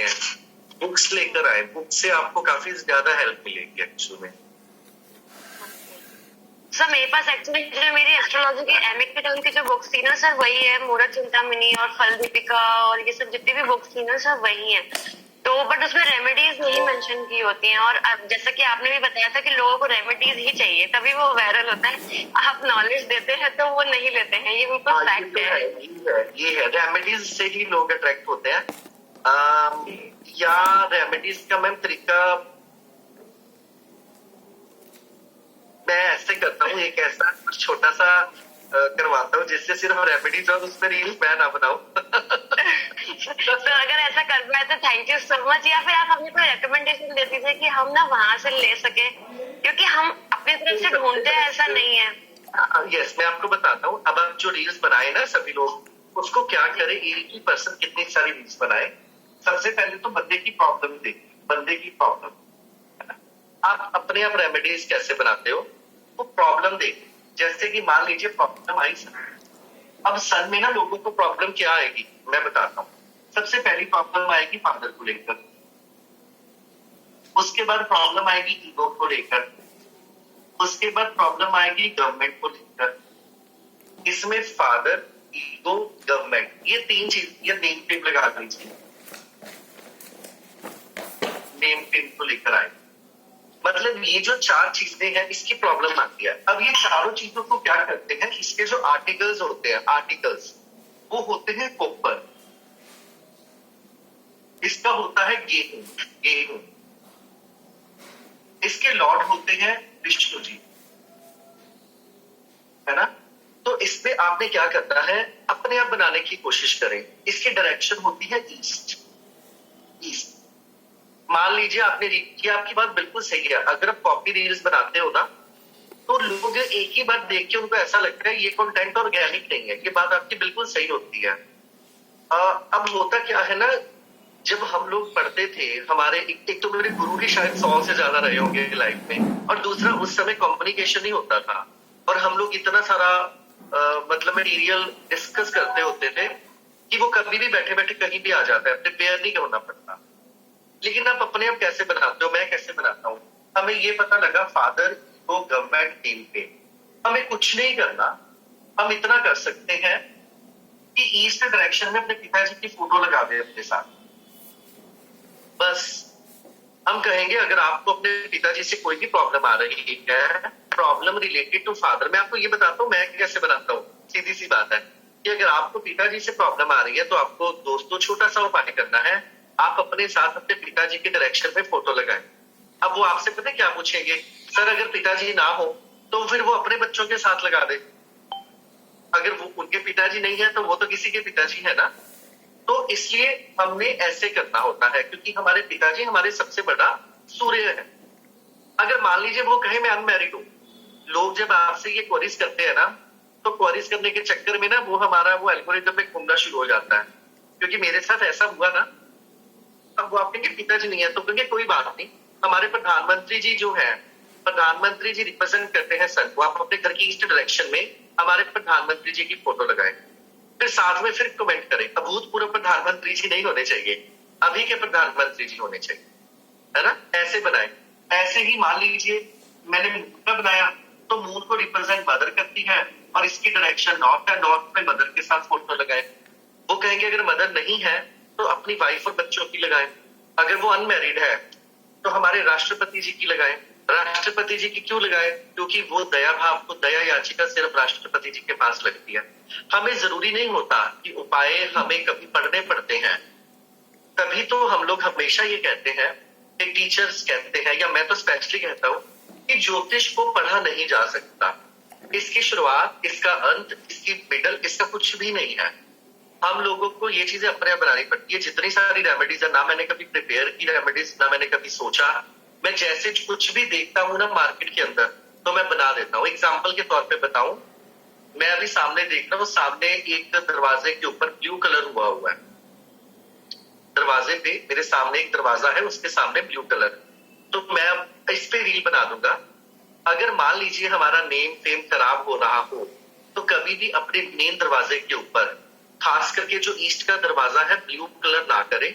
हैं, बुक्स लेकर आए, बुक से आपको काफी ज्यादा हेल्प मिलेगी एक्चुअली में। सर मेरे पास एक्चुअली जो मेरी एस्ट्रोलॉजी की एमएक के टाइम की जो बुक्स थी ना सर, वही है मुहूर्त चिंतामणि और फल दीपिका और ये सब जितनी भी बुक्स थी ना सर वही है। तो बट उसमें रेमेडीज नहीं मेंशन की होती हैं, और अब जैसा कि आपने भी बताया था कि लोगों को रेमेडीज ही चाहिए तभी वो वायरल होता है। आप नॉलेज देते हैं तो वो नहीं लेते हैं, ये बिल्कुल फैक्ट है। ये है रेमेडीज से ही लोग अट्रैक्ट होते हैं। या रेमेडीज का मैम तरीका मैं ऐसे करता हूँ, एक ऐसा कुछ छोटा सा करवाता हूँ जिससे सिर्फ रेमेडीज और उस पर रील मैं ना बनाऊं। तो अगर ऐसा करना है तो थैंक यू सो मच, या फिर आप हमें कोई रिकमेंडेशन दे दीजिए कि हम ना वहां से ले सके, क्योंकि हम अपनी तरफ से ढूंढते हैं, ऐसा नहीं है। यस, मैं आपको बताता हूँ। अब आप जो रील्स बनाए ना सभी लोग, उसको क्या करे, एक ही पर्सन कितनी सारी रील्स बनाए। सबसे पहले तो बंदे की प्रॉब्लम देखिए, बंदे की प्रॉब्लम। आप अपने आप रेमेडीज कैसे बनाते हो तो प्रॉब्लम देखिए। जैसे कि मान लीजिए प्रॉब्लम आई सन, अब सन में ना लोगों को प्रॉब्लम क्या आएगी मैं बताता हूँ। सबसे पहली प्रॉब्लम आएगी फादर को लेकर, उसके बाद प्रॉब्लम आएगी ईगो को लेकर, उसके बाद प्रॉब्लम आएगी गवर्नमेंट को लेकर। इसमें फादर, ईगो, गवर्नमेंट, ये तीन चीज, ये नेम टेप लगा दीजिए, नेम टेप को लेकर आए। मतलब ये जो चार चीजें हैं इसकी प्रॉब्लम आती है। अब ये चारों चीजों को क्या करते हैं, इसके जो आर्टिकल्स होते हैं, आर्टिकल्स वो होते हैं कॉपर, इसका होता है गेहूं, गेहूं, इसके लॉर्ड होते हैं विष्णु जी, है ना। तो इसमें आपने क्या करना है, अपने आप बनाने की कोशिश करें। इसकी डायरेक्शन होती है ईस्ट, ईस्ट। मान लीजिए आपने की, आपकी बात बिल्कुल सही है। अगर आप कॉपी रील्स बनाते हो ना तो लोग एक ही बात देख के उनको ऐसा लगता है ये कंटेंट ऑर्गेनिक नहीं है। ये बात आपकी बिल्कुल सही होती है। अब होता क्या है ना, जब हम लोग पढ़ते थे, हमारे एक तो मेरे गुरु ही शायद 100 से ज्यादा रहे होंगे लाइफ में, और दूसरा उस समय कम्युनिकेशन ही होता था और हम लोग इतना सारा मतलब मटेरियल डिस्कस करते होते थे कि वो कभी भी बैठे बैठे कहीं भी आ जाता है, प्रिपेयर नहीं होना पड़ता। लेकिन आप अपने आप कैसे बनाते हो, मैं कैसे बनाता हूँ, हमें ये पता लगा फादर को गवर्नमेंट टीम पे हमें कुछ नहीं करना। हम इतना कर सकते हैं कि ईस्ट डायरेक्शन में अपने पिताजी की फोटो लगा दे अपने साथ। बस हम कहेंगे अगर आपको अपने पिताजी से कोई भी प्रॉब्लम आ रही है, प्रॉब्लम रिलेटेड टू फादर, मैं आपको ये बताता हूँ मैं कैसे बनाता हूँ। सीधी सी बात है कि अगर आपको पिताजी से प्रॉब्लम आ रही है तो आपको दोस्तों छोटा सा उपाय करना है, आप अपने साथ अपने पिताजी के डायरेक्शन में फोटो लगाएं। अब वो आपसे पता क्या पूछेंगे, सर अगर पिताजी ना हो तो फिर वो अपने बच्चों के साथ लगा दे, अगर वो उनके पिताजी नहीं है तो वो तो किसी के पिताजी है ना। तो इसलिए हमने ऐसे करना होता है क्योंकि हमारे पिताजी हमारे सबसे बड़ा सूर्य है। अगर मान लीजिए वो कहे मैं अनमैरिड हूं, लोग जब आपसे ये क्वेरीज करते हैं ना तो क्वेरीज करने के चक्कर में ना वो हमारा वो एल्गोरिथम में घूमना शुरू हो जाता है। क्योंकि मेरे साथ ऐसा हुआ ना, अब वो आपके पिताजी नहीं है तो कहेंगे कोई बात नहीं, हमारे प्रधानमंत्री जी जो है, प्रधानमंत्री जी रिप्रेजेंट करते हैं सन को, आप अपने घर की ईस्ट डायरेक्शन में हमारे प्रधानमंत्री जी की फोटो लगाएं, फिर साथ में फिर कमेंट करें। अभूतपूर्व प्रधानमंत्री जी नहीं होने चाहिए, अभी के प्रधानमंत्री जी होने चाहिए, है ना। ऐसे बनाए। ऐसे ही मान लीजिए मैंने मून का बनाया तो मून को रिप्रेजेंट मदर करती है और इसकी डायरेक्शन नॉर्थ है, नॉर्थ में मदर के साथ फोटो लगाए। वो कहेंगे अगर मदर नहीं है तो अपनी वाइफ और बच्चों की लगाएं। अगर वो अनमैरिड है तो हमारे राष्ट्रपति जी की लगाएं। राष्ट्रपति जी की क्यों लगाएं, क्योंकि वो दया भाव को, दया याचिका सिर्फ राष्ट्रपति जी के पास लगती है। हमें जरूरी नहीं होता कि उपाय हमें कभी पढ़ने पड़ते हैं। तभी तो हम लोग हमेशा ये कहते हैं, टीचर्स कहते हैं, या मैं तो स्पेशली कहता हूँ कि ज्योतिष को पढ़ा नहीं जा सकता। इसकी शुरुआत, इसका अंत, इसकी मिडल, इसका कुछ भी नहीं है। हम लोगों को ये चीजें अपने आप बनानी पड़ती है। जितनी सारी रेमेडीज है ना, मैंने कभी प्रिपेयर की रेमेडीज, ना मैंने कभी सोचा। मैं जैसे कुछ भी देखता हूँ ना मार्केट के अंदर तो मैं बना देता हूँ। एग्जाम्पल के तौर पे बताऊं, मैं अभी सामने देख रहा हूँ, सामने एक दरवाजे के ऊपर ब्लू कलर हुआ है। दरवाजे पे मेरे सामने एक दरवाजा है, उसके सामने ब्लू कलर। तो मैं इस पे रील बना दूंगा। अगर मान लीजिए हमारा नेम फेम खराब हो रहा हो तो कभी भी अपने मेन दरवाजे के ऊपर, खास करके जो ईस्ट का दरवाजा है, ब्लू कलर ना करें।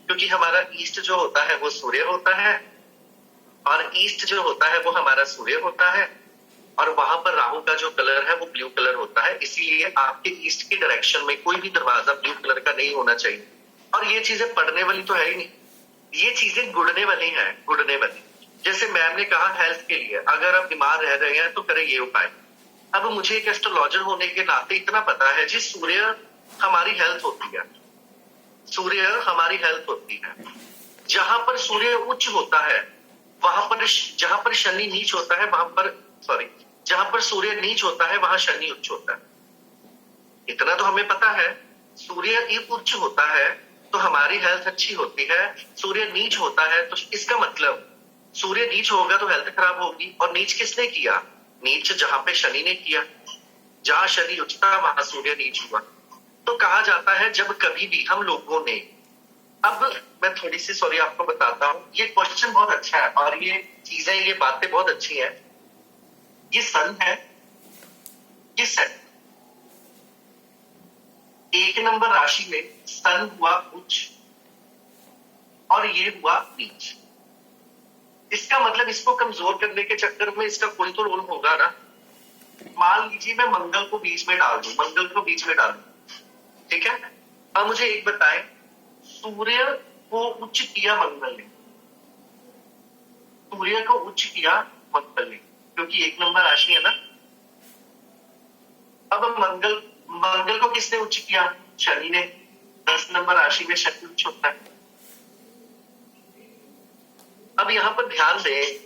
क्योंकि हमारा ईस्ट जो होता है वो सूर्य होता है, और ईस्ट जो होता है वो हमारा सूर्य होता है, और वहां पर राहु का जो कलर है वो ब्लू कलर होता है। इसीलिए आपके ईस्ट की डायरेक्शन में कोई भी दरवाजा ब्लू कलर का नहीं होना चाहिए। और ये चीजें पढ़ने वाली तो है ही नहीं, ये चीजें गुड़ने वाली है, गुड़ने वाली। जैसे मैम ने कहा हेल्थ के लिए अगर आप बीमार रह रहे हैं तो करें ये उपाय। अब मुझे एक एस्ट्रोलॉजर होने के नाते इतना पता है जी, सूर्य हमारी हेल्थ होती है, सूर्य हमारी हेल्थ होती है। जहां पर सूर्य उच्च होता है वहां पर, जहां पर शनि नीच होता है वहां पर, सॉरी, जहां पर सूर्य नीच होता है वहां शनि उच्च होता है। इतना तो हमें पता है। सूर्य उच्च होता है तो हमारी हेल्थ अच्छी होती है, सूर्य नीच होता है तो इसका मतलब सूर्य नीच होगा तो हेल्थ खराब होगी। और नीच किसने किया? नीच जहां पे शनि ने किया। जहां शनि उच्च था वहां सूर्य नीच हुआ। तो कहा जाता है जब कभी भी हम लोगों ने, अब मैं थोड़ी सी सॉरी आपको बताता हूँ, ये क्वेश्चन बहुत अच्छा है और ये चीजें, ये बातें बहुत अच्छी है। ये सन है, ये सेट, एक नंबर राशि में सन हुआ उच्च और ये हुआ नीच। इसका मतलब इसको कमजोर करने के चक्कर में इसका कोई तो रोल होगा ना। मान लीजिए मैं मंगल को बीच में डाल दूं, मंगल को बीच में डाल दूं, ठीक है। अब मुझे एक बताएं, सूर्य को उच्च किया मंगल ने, सूर्य को उच्च किया मंगल ने, क्योंकि एक नंबर राशि है ना। अब मंगल, मंगल को किसने उच्च किया? शनि ने। 10 नंबर राशि में शनि उच्च होता है। अब यहां पर ध्यान दें,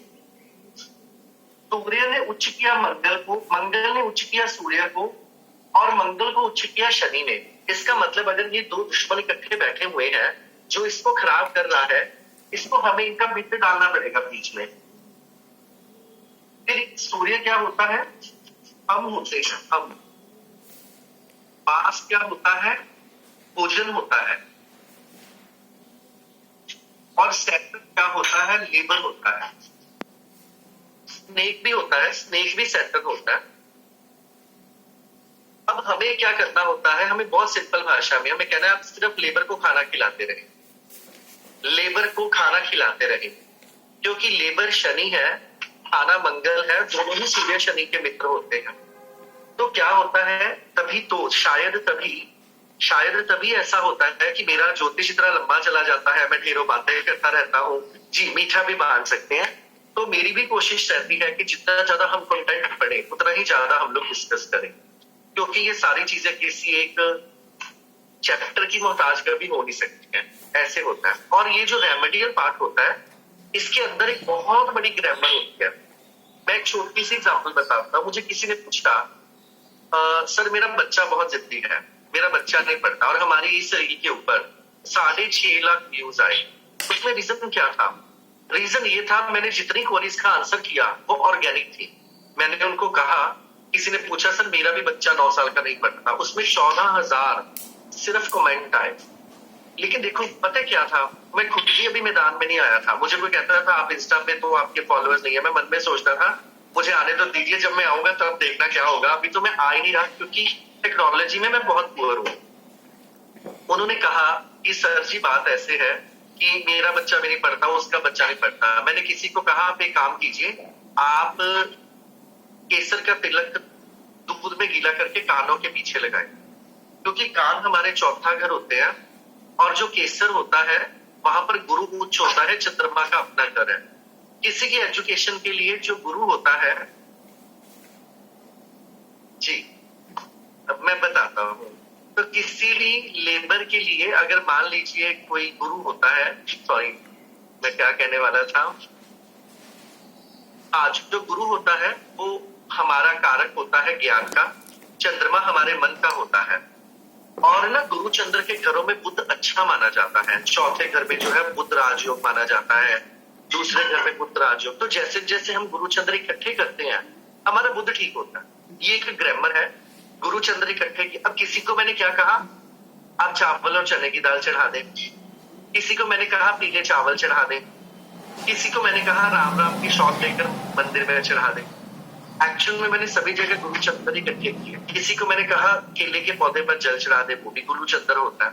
सूर्य ने उच्च किया मंगल को, मंगल ने उच्च किया सूर्य को, और मंगल को उच्च किया शनि ने। इसका मतलब अगर ये दो दुश्मन इकट्ठे बैठे हुए हैं जो इसको खराब कर रहा है, इसको हमें इनका मित्र डालना पड़ेगा बीच में। फिर सूर्य क्या होता है? हम होते हैं, हम। पास क्या होता है? भोजन होता है। और सेटन क्या होता है? लेबर होता है। स्नेक भी होता है, स्नेक भी सेटन होता है। अब हमें क्या करना होता है? हमें बहुत सिंपल भाषा में हमें कहना है आप सिर्फ लेबर को खाना खिलाते रहे, लेबर को खाना खिलाते रहे, क्योंकि लेबर शनि है, खाना मंगल है, दोनों ही सूर्य शनि के मित्र होते हैं। तो क्या होता है, तभी तो शायद तभी ऐसा होता है कि मेरा ज्योतिष इतना लंबा चला जाता है, मैं ढेरों बातें करता रहता हूँ जी, मीठा भी मान सकते हैं। तो मेरी भी कोशिश रहती है कि जितना ज्यादा हम कंटेंट पढ़े उतना ही ज्यादा हम लोग डिस्कस करें, क्योंकि ये सारी चीजें किसी एक चैप्टर की मोहताज कभी हो नहीं सकती है, ऐसे होता है। और ये जो रेमेडियल पार्ट होता है, इसके अंदर एक बहुत बड़ी ग्रामर होती है। मैं एक छोटी सी एग्जांपल बताता हूँ। मुझे किसी ने पूछा, सर मेरा बच्चा बहुत जिद्दी है, मेरा बच्चा नहीं पढ़ता, और हमारी इस रील के ऊपर 6.5 लाख व्यूज आए। उसमें रीजन क्या था? रीजन ये था, मैंने जितनी क्वेरीज का आंसर किया वो ऑर्गेनिक थी। मैंने उनको कहा, किसी ने पूछा सर मेरा भी बच्चा 9 साल का नहीं पढ़ता, उसमें 14,000 सिर्फ कमेंट आए। लेकिन देखो पता क्या था, मैं खुद भी अभी मैदान में नहीं आया था। मुझे कोई कहता था आप इंस्टा पे तो आपके फॉलोअर्स नहीं है, मैं मन में सोचता था मुझे आने तो दीजिए, जब मैं आऊंगा तब देखना क्या होगा। अभी तो मैं आ ही नहीं रहा, क्योंकि टेक्नोलॉजी में मैं बहुत पुअर हूँ। उन्होंने कहा कि सर जी बात ऐसे है कि मेरा बच्चा भी नहीं पढ़ता, उसका बच्चा नहीं पढ़ता। मैंने किसी को कहा आप एक काम कीजिए, आप केसर का तिलक दूध में गीला करके कानों के पीछे लगाए, क्योंकि कान हमारे चौथा घर होते हैं, और जो केसर होता है वहां पर गुरु उच्च होता है, चंद्रमा का अपना घर है। किसी की एजुकेशन के लिए जो गुरु होता है जी, अब मैं बताता हूँ। तो किसी भी लेबर के लिए अगर मान लीजिए कोई गुरु होता है, सॉरी मैं क्या कहने वाला था, आज जो गुरु होता है वो हमारा कारक होता है ज्ञान का, चंद्रमा हमारे मन का होता है। और ना गुरु चंद्र के घरों में बुध अच्छा माना जाता है। चौथे घर में जो है बुध राजयोग माना जाता है, दूसरे घर में बुध राजयोग। तो जैसे जैसे हम गुरु चंद्र इकट्ठे करते हैं हमारा बुध ठीक होता है। ये एक ग्रामर है, गुरु चंद्र इकट्ठे की। अब किसी को मैंने क्या कहा, आप चावल और चने की दाल चढ़ा दें, किसी को मैंने कहा पीले चावल चढ़ा दें, किसी को मैंने कहा राम राम की शॉट लेकर मंदिर में चढ़ा दें। एक्चुअल में मैंने सभी जगह गुरु चंद्र इकट्ठे किए। किसी को मैंने कहा केले के पौधे पर जल चढ़ा दे, वो भी गुरु चंद्र होता है।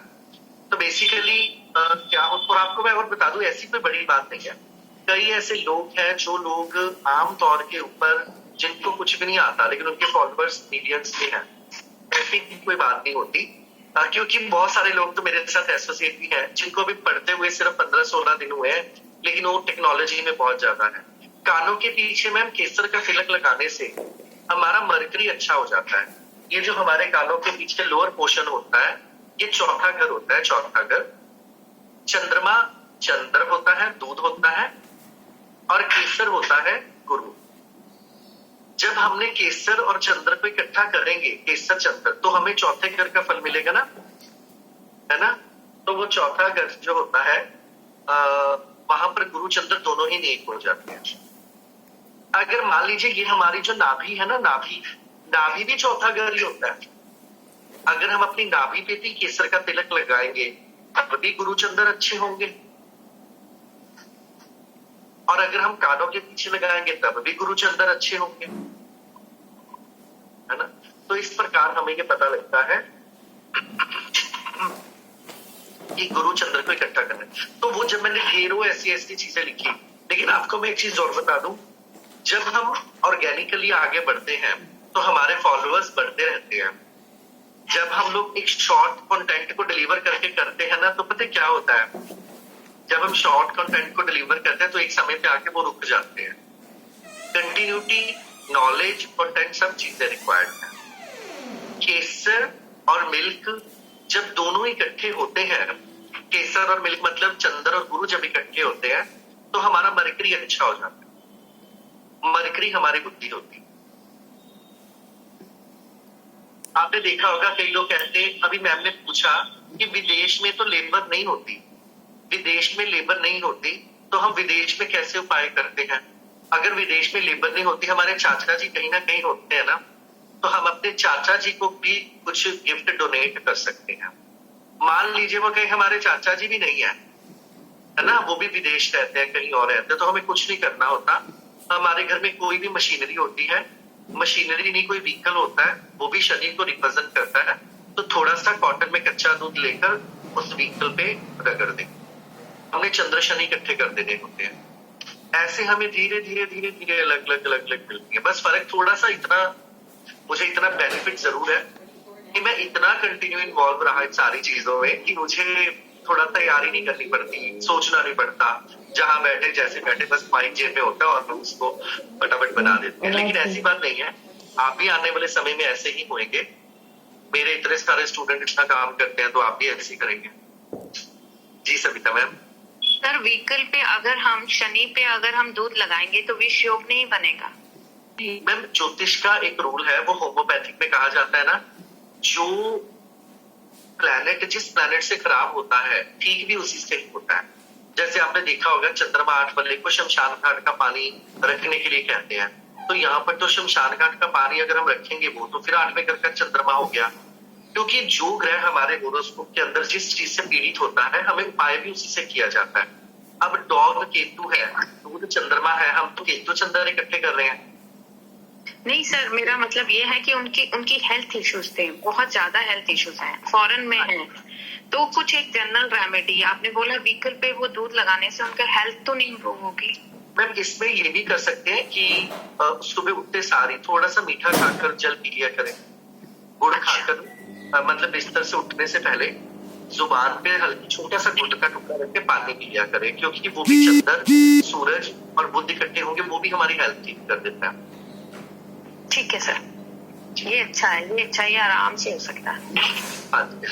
तो बेसिकली क्या हो, और आपको मैं और बता दूं, ऐसी कोई बड़ी बात नहीं है। कई ऐसे लोग हैं जो लोग आम तौर के ऊपर जिनको कुछ भी नहीं आता लेकिन उनके फॉलोअर्स मिलियंस में हैं, ऐसी कोई बात नहीं होती। क्योंकि बहुत सारे लोग तो मेरे साथ एसोसिएट भी हैं जिनको अभी पढ़ते हुए सिर्फ 15-16 दिन हुए हैं, लेकिन वो टेक्नोलॉजी में बहुत ज्यादा है। कानों के पीछे मैम केसर का तिलक लगाने से हमारा मर्करी अच्छा हो जाता है। ये जो हमारे कानों के पीछे लोअर पोर्शन होता है, ये चौथा घर होता है। चौथा घर चंद्रमा, चंद्र होता है, दूध होता है, और केसर होता है गुरु। जब हमने केसर और चंद्र को इकट्ठा करेंगे, केसर चंद्र, तो हमें चौथे घर का फल मिलेगा ना, है ना। तो वो चौथा घर जो होता है वहां पर गुरु चंद्र दोनों ही नेक हो जाते हैं। अगर मान लीजिए ये हमारी जो नाभि है ना, नाभि भी चौथा घर ही होता है। अगर हम अपनी नाभि पे भी केसर का तिलक लगाएंगे तब भी गुरु चंद्र अच्छे होंगे, और अगर हम कानों के पीछे लगाएंगे तब भी गुरु चंद्र अच्छे होंगे, है ना। तो इस प्रकार हमें ये पता लगता है कि गुरु चंद्र को इकट्ठा करना है। तो वो जब मैंने ढेरों ऐसी चीजें लिखी, लेकिन आपको मैं एक चीज और बता दूं, जब हम ऑर्गेनिकली आगे बढ़ते हैं तो हमारे फॉलोअर्स बढ़ते रहते हैं। जब हम लोग एक शॉर्ट कंटेंट को डिलीवर करके करते हैं ना, तो पता है क्या होता है, जब हम शॉर्ट कंटेंट को डिलीवर करते हैं तो एक समय पे आके वो रुक जाते हैं। कंटिन्यूटी, नॉलेज, कंटेंट सब चीजें रिक्वायर्ड है। केसर और मिल्क जब दोनों इकट्ठे होते हैं, केसर और मिल्क मतलब चंद्र और गुरु जब इकट्ठे होते हैं तो हमारा मरकरी अच्छा हो जाता है। मरकरी हमारी बुद्धि होती है। आपने देखा होगा कई लोग कहते हैं, अभी मैम ने पूछा कि विदेश में तो लेबर नहीं होती, विदेश में लेबर नहीं होती तो हम विदेश में कैसे उपाय करते हैं। अगर विदेश में लेबर नहीं होती, हमारे चाचा जी कहीं ना कहीं होते हैं ना, तो हम अपने चाचा जी को भी कुछ गिफ्ट डोनेट कर सकते हैं। मान लीजिए वो कहीं हमारे चाचा जी भी नहीं है ना, वो भी विदेश रहते हैं, कहीं और रहते हैं, तो हमें कुछ नहीं करना होता। हमारे घर में कोई भी मशीनरी होती है, मशीनरी नहीं कोई व्हीकल होता है, वो भी शनि को रिप्रेजेंट करता है, तो थोड़ा सा कॉटन में कच्चा दूध लेकर उस व्हीकल पे रगड़ दे। हमने चंद्र शनि इकट्ठे कर देने होते हैं। ऐसे हमें धीरे धीरे अलग अलग मिलती है। बस फर्क थोड़ा सा इतना, मुझे इतना बेनिफिट जरूर है कि मैं इतना कंटिन्यू इन्वॉल्व रहा इन सारी चीजों में कि मुझे थोड़ा तैयारी नहीं करनी पड़ती, सोचना नहीं पड़ता। जहां बैठे जैसे बैठे बस माइक जेब में होता है और हम उसको फटाफट बना देते हैं। लेकिन ऐसी बात नहीं है, आप भी आने वाले समय में ऐसे ही होंगे। मेरे इतने सारे स्टूडेंट इतना काम करते हैं तो आप भी ऐसे ही करेंगे। जी सविता मैम। सर व्हीकल पे अगर हम शनि पे अगर हम दूध लगाएंगे तो विष योग नहीं बनेगा। मैम ज्योतिष का एक रूल है, वो होम्योपैथिक में कहा जाता है ना, जो प्लैनेट जिस प्लैनेट से खराब होता है ठीक भी उसी से ही होता है। जैसे आपने देखा होगा चंद्रमा 8 बल्ले को शमशान घाट का पानी रखने के लिए कहते हैं, तो यहाँ पर तो शमशान घाट का पानी अगर हम रखेंगे वो तो फिर 8वें घर का चंद्रमा हो गया। क्योंकि जो ग्रह हमारे होरोस्कोप के अंदर जिस चीज से पीड़ित होता है हमें उपाय भी उसी से किया जाता है। अब डॉग केतु है, तो चंद्रमा है, हम तो केतु चंद्र इकट्ठे कर रहे हैं। नहीं सर, मेरा मतलब ये है कि उनकी हेल्थ इश्यूज थे, बहुत ज्यादा हेल्थ इश्यूज हैं, फॉरेन में हैं, तो कुछ एक जनरल रेमेडी आपने बोला व्हीकल पे वो दूध लगाने से उनका हेल्थ तो नहीं इम्प्रूव होगी। मैम इसमें ये भी कर सकते हैं कि सुबह उठते सारी थोड़ा सा मीठा खाकर जल पी लिया करें। गुड़ खाकर मतलब बिस्तर से उठने से पहले जुबान पे हल्की छोटा सा गुड़ का टुकड़ा रख के पानी पी लिया करें, क्योंकि वो भी चंद्र, सूरज और बुध इकट्ठे होंगे, वो भी हमारी हेल्थ ठीक कर देता है। ठीक है सर, ये अच्छा है, ये आराम से हो सकता है। हाँ जी।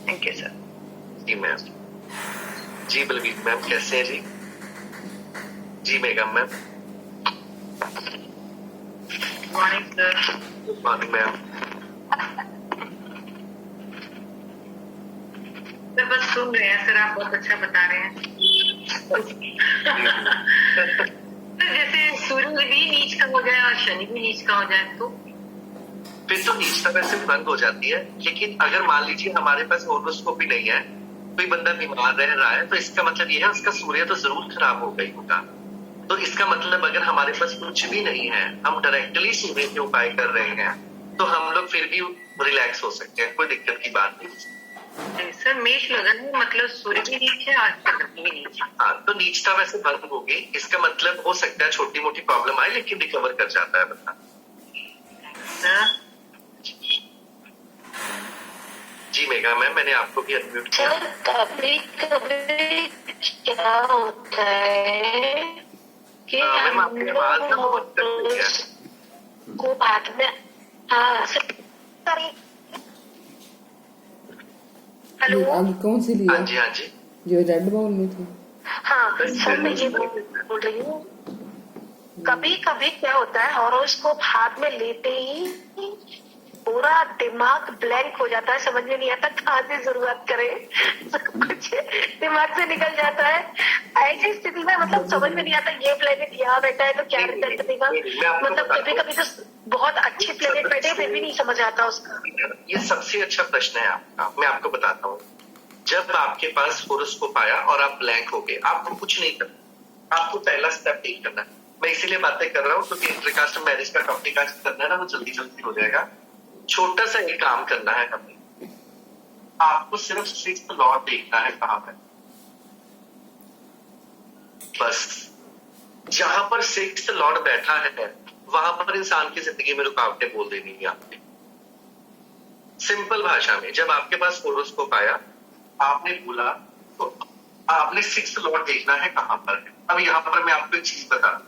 Thank you sir. जी मैम। जी बलवीर मैम कैसे हैं जी? जी मेघम ma'am. Morning sir. Good morning ma'am. Sir बस सुन रहे हैं सर, आप बहुत अच्छा बता रहे हैं। जैसे सूर्य भी नीच का हो जाए और शनि भी नीच का हो जाए तो फिर तो नीचता वैसे बंद हो जाती है। लेकिन अगर मान लीजिए हमारे पास होरोस्कोप भी नहीं है, कोई बंदा बीमार रह रहा है, तो इसका मतलब ये है उसका सूर्य तो जरूर खराब हो गई होगा। तो इसका मतलब अगर हमारे पास कुछ भी नहीं है, हम डायरेक्टली सूर्य के उपाय कर रहे हैं, तो हम लोग फिर भी रिलैक्स हो सकते हैं, कोई दिक्कत की बात नहीं। सर मेष लगन है, मतलब सूर्य भी नीच है और चंद्र भी नीच है। हाँ, तो नीचता वैसे बंद होगी, इसका मतलब हो सकता है छोटी मोटी प्रॉब्लम आए लेकिन रिकवर कर जाता है बंदा। जी मेगा मैम, मैंने आपको भी अनम्यूट किया। कभी कभी क्या होता है कि मैम आपकी आवाज ना बहुत कट रही है। को बाद में हेलो, आगे कौन सी लिया? हाँ जी हाँ जी। जो रेड बाउल में थी। हाँ सर, मैं ये बोल रही हूँ, कभी कभी क्या होता है हॉरोस्कोप हाथ में लेते ही पूरा दिमाग ब्लैंक हो जाता है, समझ में नहीं आता कहाँ से शुरुआत करें, कुछ दिमाग से निकल जाता है। ऐसी स्थिति में मतलब समझ में नहीं आता ये प्लेनेट यहाँ बैठा है तो क्या रिजल्ट देगा। मतलब कभी कभी तो बहुत अच्छे प्लेनेट बैठे फिर भी नहीं समझ आता उसका। ये सबसे अच्छा प्रश्न है आपका, मैं आपको बताता हूँ। जब आपके पास हॉरोस्कोप आया और आप ब्लैंक हो गए, आपको कुछ नहीं करना, आपको पहला स्टेप टेक करना है। मैं इसीलिए बातें कर रहा हूँ क्योंकि इंटरकास्ट मैरिज का टॉपिक आज करना है ना, वो जल्दी जल्दी हो जाएगा। छोटा सा एक काम करना है हमें, आपको सिर्फ 6th लॉर्ड देखना है कहां पर। बस जहां पर 6th लॉर्ड बैठा है वहां पर इंसान की जिंदगी में रुकावटें बोल देनी है आपने। सिंपल भाषा में, जब आपके पास हॉरोस्कोप आया, आपने बोला तो आपने 6th लॉर्ड देखना है कहां पर है। अब यहां पर मैं आपको एक चीज बता दूं,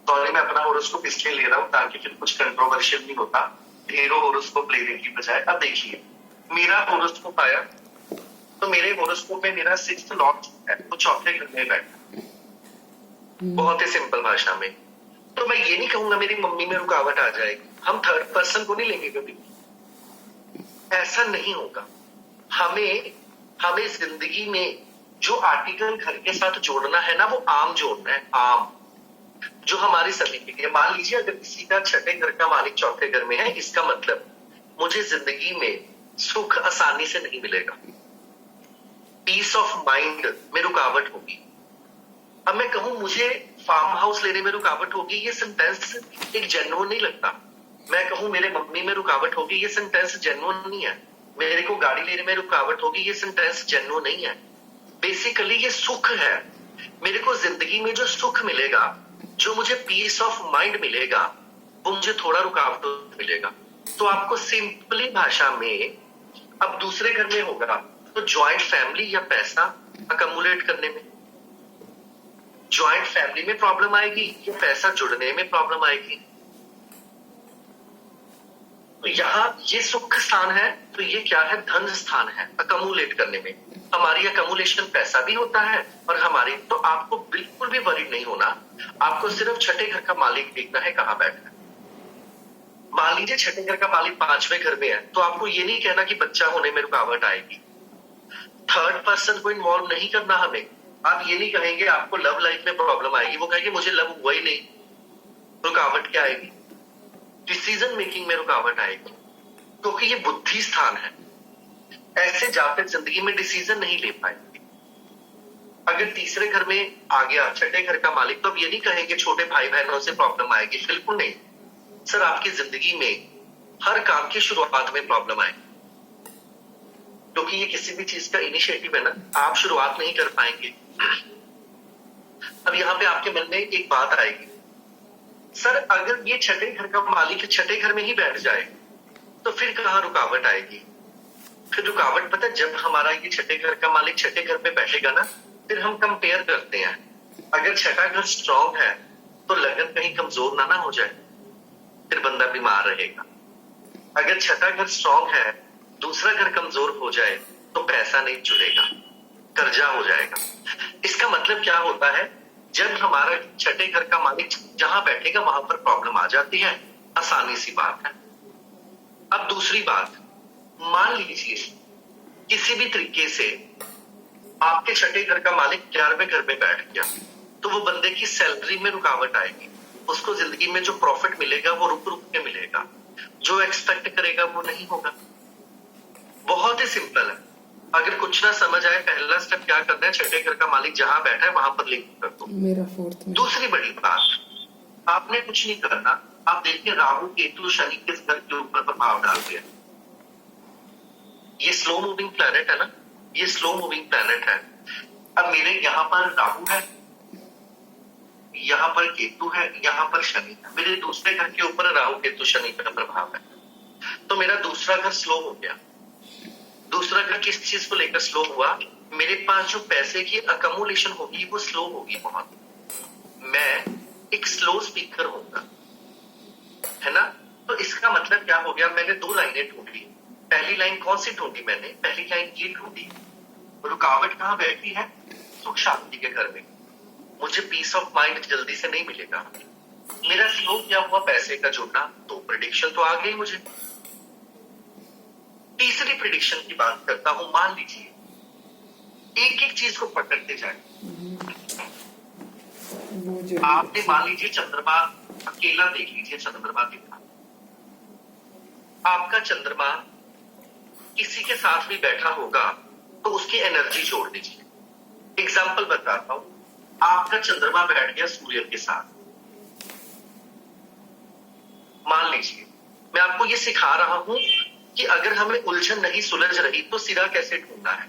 सॉरी मैं अपना हॉरोस्कोप इसलिए ले रहा हूं ताकि फिर कुछ कंट्रोवर्शियल नहीं होता ढेरों हॉरोस्कोप लेने की बजाय। अब देखिए, मेरा हॉरोस्कोप आया तो मेरे हॉरोस्कोप में मेरा 6th लॉर्ड है, वो चौथे घर में बैठा। बहुत ही सिंपल भाषा में, तो मैं ये नहीं कहूंगा मेरी मम्मी में रुकावट आ जाएगी। हम थर्ड पर्सन को नहीं लेंगे कभी, ऐसा नहीं होगा। हमें जिंदगी में जो आर्टिकल घर के साथ जोड़ना है ना, वो आम जोड़ना है, आम जो हमारी सभी के लिए। मान लीजिए अगर किसी का छठे घर का मालिक चौथे घर में है, इसका मतलब मुझे जिंदगी में सुख आसानी से नहीं मिलेगा, पीस ऑफ माइंड में रुकावट होगी। अब मैं कहूं मुझे फार्म हाउस लेने में रुकावट होगी, ये सेंटेंस एक जेन्युइन नहीं लगता। मैं कहूं मेरे मम्मी में रुकावट होगी, ये सेंटेंस जेन्युइन नहीं है। मेरे को गाड़ी लेने में रुकावट होगी, ये सेंटेंस जेन्युइन नहीं है। बेसिकली ये सुख है। मेरे को जिंदगी में जो सुख मिलेगा, जो मुझे पीस ऑफ माइंड मिलेगा, वो मुझे थोड़ा रुकावट मिलेगा। तो आपको सिंपली भाषा में, अब दूसरे घर में होगा तो ज्वाइंट फैमिली या पैसा अकमुलेट करने में, ज्वाइंट फैमिली में प्रॉब्लम आएगी या पैसा जुड़ने में प्रॉब्लम आएगी। तो यहाँ ये सुख स्थान है, तो ये क्या है, धन स्थान है अकमुलेट करने में। हमारी अकमुलेशन पैसा भी होता है और हमारी, तो आपको बिल्कुल भी वरीड नहीं होना। आपको सिर्फ छठे घर का मालिक देखना है कहां बैठा है। मान लीजिए छठे घर का मालिक 5वें घर में है, तो आपको ये नहीं कहना कि बच्चा होने में रुकावट आएगी। थर्ड पर्सन को इन्वॉल्व नहीं करना हमें। आप ये नहीं कहेंगे आपको लव लाइफ में प्रॉब्लम आएगी, वो कहेंगे मुझे लव हुआ ही नहीं, रुकावट क्या आएगी, डिसीजन मेकिंग में रुकावट आएगी, क्योंकि ये बुद्धि स्थान है। ऐसे जाते जिंदगी में डिसीजन नहीं ले पाएंगे। अगर तीसरे घर में आ गया छठे घर का मालिक, तो अब ये नहीं कहेंगे छोटे भाई बहनों से प्रॉब्लम आएगी, बिल्कुल नहीं सर। आपकी जिंदगी में हर काम की शुरुआत में प्रॉब्लम आएगी, क्योंकि ये किसी भी चीज का इनिशिएटिव है ना, आप शुरुआत नहीं कर पाएंगे। अब यहाँ पे आपके मन में एक बात आएगी, सर अगर ये छठे घर का मालिक छठे घर में ही बैठ जाए तो फिर कहाँ रुकावट आएगी। फिर रुकावट पता है, जब हमारा ये छठे घर का मालिक छठे घर पे बैठेगा ना, फिर हम कंपेयर करते हैं। अगर छठा घर स्ट्रांग है तो लगन कहीं कमजोर ना हो जाए, फिर बंदा बीमार रहेगा। अगर छठा घर स्ट्रांग है, दूसरा घर कमजोर हो जाए तो पैसा नहीं जुड़ेगा, कर्जा हो जाएगा। इसका मतलब क्या होता है, जब हमारा छठे घर का मालिक जहां बैठेगा वहां पर प्रॉब्लम आ जाती है, आसानी सी बात है। अब दूसरी बात, मान लीजिए किसी भी तरीके से आपके छठे घर का मालिक 11वें घर में बैठ गया, तो वो बंदे की सैलरी में रुकावट आएगी। उसको जिंदगी में जो प्रॉफिट मिलेगा वो रुक रुक के मिलेगा, जो एक्सपेक्ट करेगा वो नहीं होगा। बहुत ही सिंपल है। अगर कुछ ना समझ आए, पहला स्टेप क्या करना है, छठे घर का मालिक जहां बैठा है वहां पर लिंक कर दो। मेरा 4th में। दूसरी बड़ी बात, आपने कुछ नहीं करना। आप देखिए राहु केतु शनि किस घर के ऊपर प्रभाव डालते हैं। ये स्लो मूविंग प्लैनेट है ना, ये स्लो मूविंग प्लैनेट है। अब मेरे यहाँ पर राहु है, यहाँ पर केतु है, यहाँ पर शनि है। मेरे दूसरे घर के ऊपर राहु केतु शनि का प्रभाव है, तो मेरा दूसरा घर स्लो हो गया। दूसरा घर किस चीज को लेकर स्लो हुआ? मेरे पास जो पैसे की अकमुलेशन होगी वो स्लो होगी बहुत। मैं एक स्लो स्पीकर होगा, है ना। तो इसका मतलब क्या हो गया? मैंने दो लाइनें ढूंढी। पहली लाइन कौन सी ढूंढी मैंने? पहली लाइन ये ढूंढी, रुकावट कहाँ बैठी है? सुख शांति के घर में। मुझे पीस ऑफ माइंड जल्दी से नहीं मिलेगा। मेरा स्लो क्या हुआ? पैसे का जुड़ना। तो प्रेडिक्शन तो आ गई मुझे। तीसरी प्रेडिक्शन की बात करता हूं। मान लीजिए एक एक चीज को पकड़ते जाए। आपने मान लीजिए चंद्रमा अकेला देख लीजिए, चंद्रमा देखा। आपका चंद्रमा किसी के साथ भी बैठा होगा तो उसकी एनर्जी जोड़ दीजिए। एग्जाम्पल बताता हूं। आपका चंद्रमा बैठ गया सूर्य के साथ। मान लीजिए मैं आपको ये सिखा रहा हूं कि अगर हमें उलझन नहीं सुलझ रही तो सिरा कैसे ढूंढना है।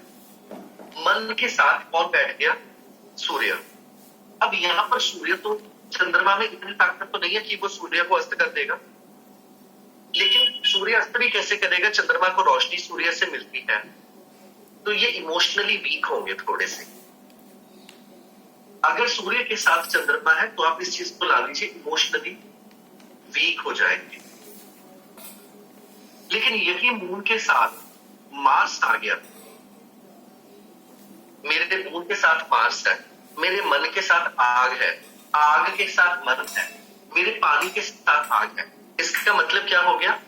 मन के साथ कौन बैठ गया? सूर्य। अब यहां पर सूर्य तो, चंद्रमा में इतनी ताकत तो नहीं है कि वो सूर्य को अस्त कर देगा, लेकिन सूर्य अस्त भी कैसे करेगा? चंद्रमा को रोशनी सूर्य से मिलती है, तो ये इमोशनली वीक होंगे थोड़े से। अगर सूर्य के साथ चंद्रमा है तो आप इस चीज को ला लीजिए, इमोशनली वीक हो जाएंगे। लेकिन यही मून के साथ मार्स आ गया। मेरे मून के साथ मार्स है, मेरे मन के साथ आग है, आग के साथ मन है, मेरे पानी के साथ आग है। इसका मतलब क्या हो गया?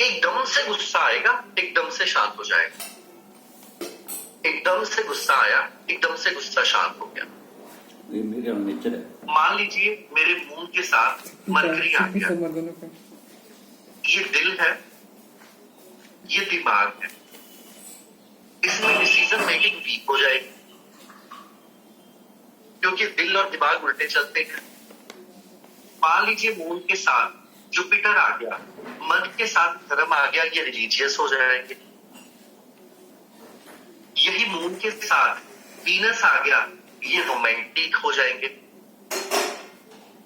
एकदम से गुस्सा आएगा, एकदम से शांत हो जाएगा। एकदम से गुस्सा आया, एकदम से गुस्सा शांत हो गया। ये मेरा नेचर है। मान लीजिए मेरे मून के साथ मरकरी आ गया। ये दिल है, ये दिमाग है। इसमें डिसीजन मेकिंग वीक हो जाएगी, क्योंकि दिल और दिमाग उल्टे चलते हैं। मान लीजिए मून के साथ जुपिटर आ गया, मन के साथ धर्म आ गया, ये रिलीजियस हो जाएंगे। यही मून के साथ वीनस आ गया, ये रोमांटिक हो जाएंगे।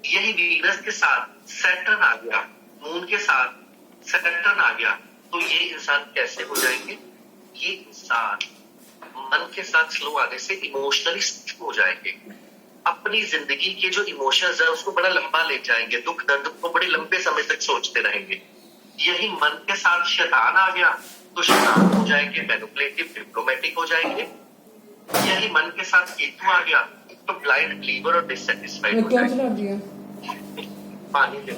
यही वीनस के साथ सैटर्न आ गया, मून के साथ सैटर्न आ गया, तो ये इंसान कैसे हो जाएंगे? ये इंसान मन के साथ स्लो आने से इमोशनली हो जाएंगे। अपनी जिंदगी के जो इमोशंस है उसको बड़ा लंबा ले जाएंगे, दुख दर्द को बड़े लंबे समय तक सोचते रहेंगे। यही मन के साथ शैतान आ गया तो शैतान हो जाएंगे, मैनिपुलेटिव, डिप्लोमेटिक हो जाएंगे। यही मन के साथ केतु आ गया तो ब्लाइंड बिलीवर और डिससैटिस्फाइड हो जाएंगे। पानी दे